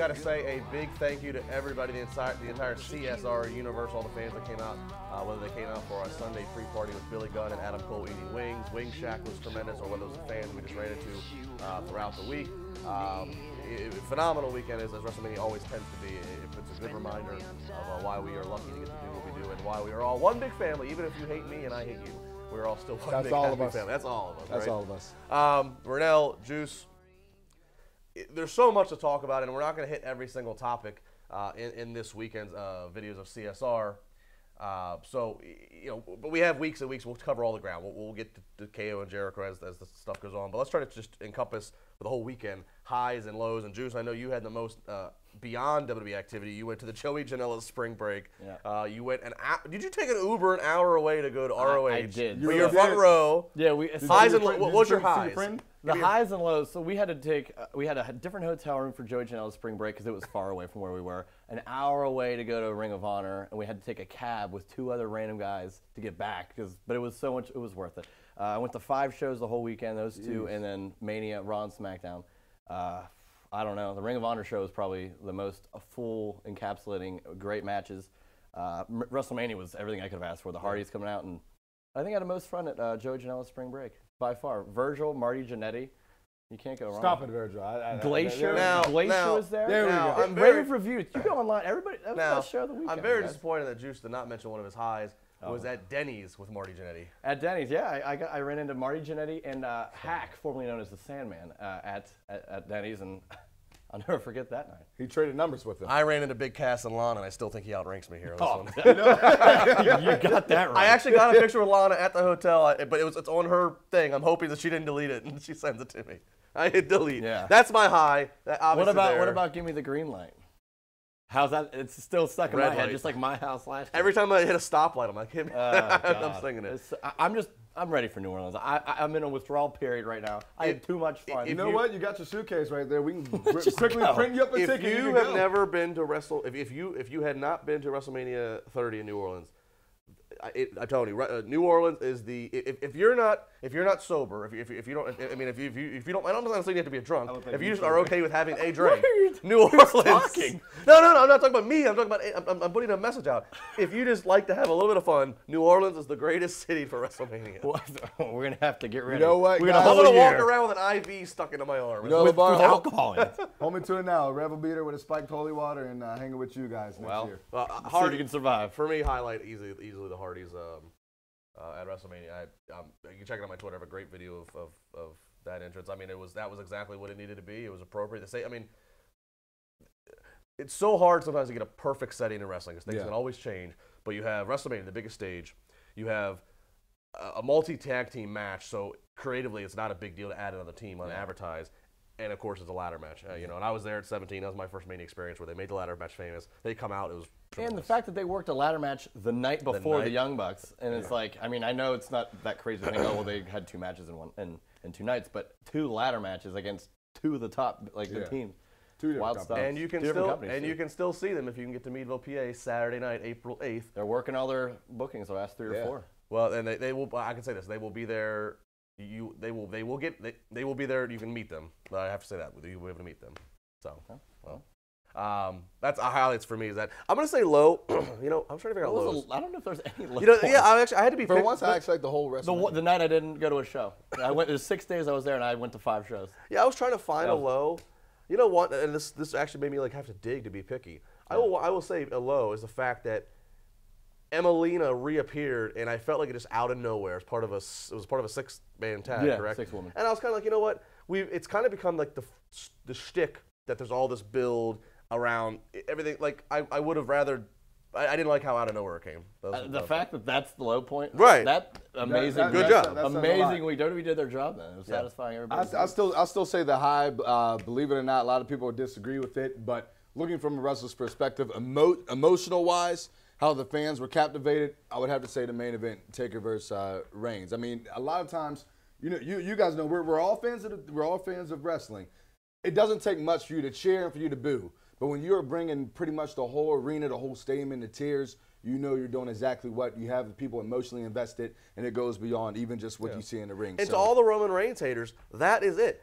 got to say a big thank you to everybody, the entire CSR universe, all the fans that came out, whether they came out for our Sunday pre-party with Billy Gunn and Adam Cole eating wings. Wing Shack was tremendous, or whether it was the fans we just ran into throughout the week. Phenomenal weekend, as WrestleMania always tends to be. It's a good reminder of why we are lucky to get to do what we do and why we are all one big family, even if you hate me and I hate you. We're all still one big happy family. That's all of us. That's right? all of us. Rennell, Juice, there's so much to talk about, and we're not going to hit every single topic in this weekend's videos of CSR. So, but we have weeks and weeks. We'll cover all the ground. We'll get to KO and Jericho as the stuff goes on. But let's try to just encompass for the whole weekend highs and lows. And Juice, I know you had the most beyond WWE activity. You went to the Joey Janela spring break. Yeah. You went did you take an Uber an hour away to go to ROH? I did. For your front row. Yeah, highs and lows. What was your highs? The highs and lows. So we had to take. We had a different hotel room for Joey Janela's spring break because it was far away from where we were. An hour away to go to Ring of Honor, and we had to take a cab with 2 other random guys to get back. But it was so much. It was worth it. I went to 5 shows the whole weekend. Those 2, and then Mania, Raw, and SmackDown. I don't know. The Ring of Honor show was probably the most full, encapsulating great matches. WrestleMania was everything I could have asked for. The Hardys coming out, and I think I had the most fun at Joey Janela's spring break by far. Virgil, Marty Jannetty. You can't go wrong. Stop it, Virgil. Glacier was there. There we go. I'm Rave reviews. You go online. Everybody. That was the best show of the weekend. I'm very disappointed that Juice did not mention one of his highs. Was at Denny's with Marty Jannetty. At Denny's, yeah. I ran into Marty Jannetty and Hack, formerly known as the Sandman, at Denny's, and I'll never forget that night. He traded numbers with him. I ran into Big Cass and Lana, and I still think he outranks me here on this one. You got that right. I actually got a picture with Lana at the hotel, but it's on her thing. I'm hoping that she didn't delete it, and she sends it to me. I hit delete. Yeah. That's my high. What about Give Me the Green Light? How's that? It's still stuck in my head, just like my house last year. Every time I hit a stoplight, I'm like, I'm singing it. I'm ready for New Orleans. I'm in a withdrawal period right now. I had too much fun. You know what? You got your suitcase right there. We can quickly print you up a ticket. If you have never been to if you had not been to WrestleMania 30 in New Orleans, I told you, New Orleans is the if you're not sober, if you don't, I mean, if you don't, I don't necessarily have to be a drunk. If you just are okay with having a drink, New Orleans. No, I'm not talking about me. I'm talking about I'm putting a message out. If you just like to have a little bit of fun, New Orleans is the greatest city for WrestleMania. We're gonna have to get ready. You know what? I'm gonna walk around with an IV stuck into my arm. You know, with alcohol in it. Hold me to it now. Revel beater with a spiked holy water and hanging with you guys next year. See if you can survive. For me, highlight easily the Hardys at WrestleMania. You can check it on my Twitter. I have a great video of that entrance. I mean, that was exactly what it needed to be. It was appropriate to say. I mean, it's so hard sometimes to get a perfect setting in wrestling because things can always change. But you have WrestleMania, the biggest stage. You have a multi-tag team match, so creatively it's not a big deal to add another team on advertise. And of course, it's a ladder match. And I was there at 17. That was my first Mania experience where they made the ladder match famous. They come out, it was tremendous. And the fact that they worked a ladder match the night before the Young Bucks, and it's like, I mean, I know it's not that crazy to think, oh, well, they had 2 matches in 2 nights, but 2 ladder matches against 2 of the top, the teams. 2 wild stuff. And you can still see them if you can get to Meadville, PA, Saturday night, April 8th. They're working all their bookings, so ask 3 or 4. Well, and they will. I can say this: they will be there. They will be there. You can meet them. I have to say that you'll be able to meet them. So, that's highlights for me. Is that I'm gonna say low. I'm trying to figure out lows. I don't know if there's any low. I had to be. For once, I actually like the whole rest. The night I didn't go to a show. I went. There's 6 days I was there, and I went to 5 shows. Yeah, I was trying to find a low. You know what? And this actually made me have to dig to be picky. I will say a low is the fact that Emelina reappeared, and I felt like it just out of nowhere. It was part of a 6-man tag, correct? 6 women. And I was kind of like, you know what? It's kind of become like the shtick that there's all this build around everything. Like I would have rather. I didn't like how out of nowhere it came. The fact that that's the low point, right? That amazing. Good job. Amazingly, WWE did their job. Then it was satisfying everybody. I'll still say the high. Believe it or not, a lot of people disagree with it, but looking from a wrestler's perspective, emotional wise. How the fans were captivated, I would have to say the main event, Taker versus Reigns. I mean, a lot of times, you guys know we're all fans of wrestling. It doesn't take much for you to cheer and for you to boo, but when you're bringing pretty much the whole arena, the whole stadium into tears, you're doing exactly what you have. The people emotionally invested, and it goes beyond even just what you see in the ring. And to all the Roman Reigns haters, that is it.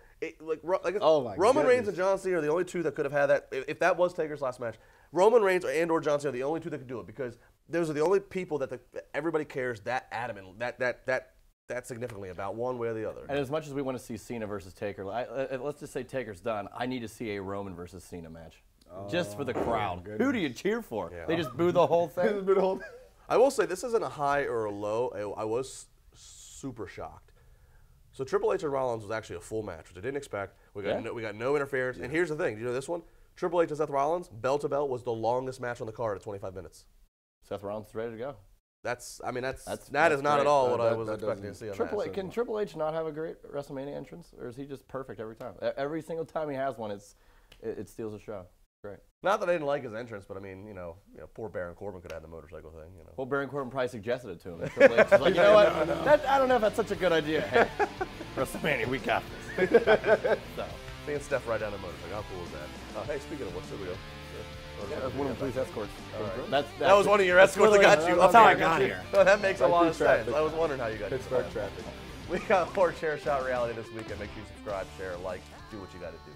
Oh my Roman Reigns goodness. and John Cena are the only two that could have had that. If that was Taker's last match, Roman Reigns and/or John Cena are the only two that could do it because those are the only people that everybody cares that adamant, that significantly about one way or the other. And as much as we want to see Cena versus Taker, let's just say Taker's done. I need to see a Roman versus Cena match, just for the crowd. Who do you cheer for? Yeah. They just boo the whole thing. I will say this isn't a high or a low. I was super shocked. So Triple H and Rollins was actually a full match, which I didn't expect. We got no interference. And here's the thing. You know this one? Triple H and Seth Rollins, bell to bell, was the longest match on the card at 25 minutes. Seth Rollins is ready to go. That is not great. at all what I That was doesn't- expecting to see on that. Can Triple H not have a great WrestleMania entrance, or is he just perfect every time? Every single time he has one, it steals the show. Great. Not that I didn't like his entrance, but I mean, poor Baron Corbin could have had the motorcycle thing. Well, Baron Corbin probably suggested it to him. And Triple H was like, you know what? I don't know if that's such a good idea. Hey, WrestleMania, we got this. So. Seeing Steph ride down the motorcycle, how cool is that? Hey, speaking of which, there we go. Yeah, that's one of the police escorts. That was one of your escorts that got you. That's how I got here. No, that makes a lot of traffic. sense. I was wondering how you got Pittsburgh traffic. We got more Chair Shot Reality this weekend. Make sure you subscribe, share, like, do what you got to do.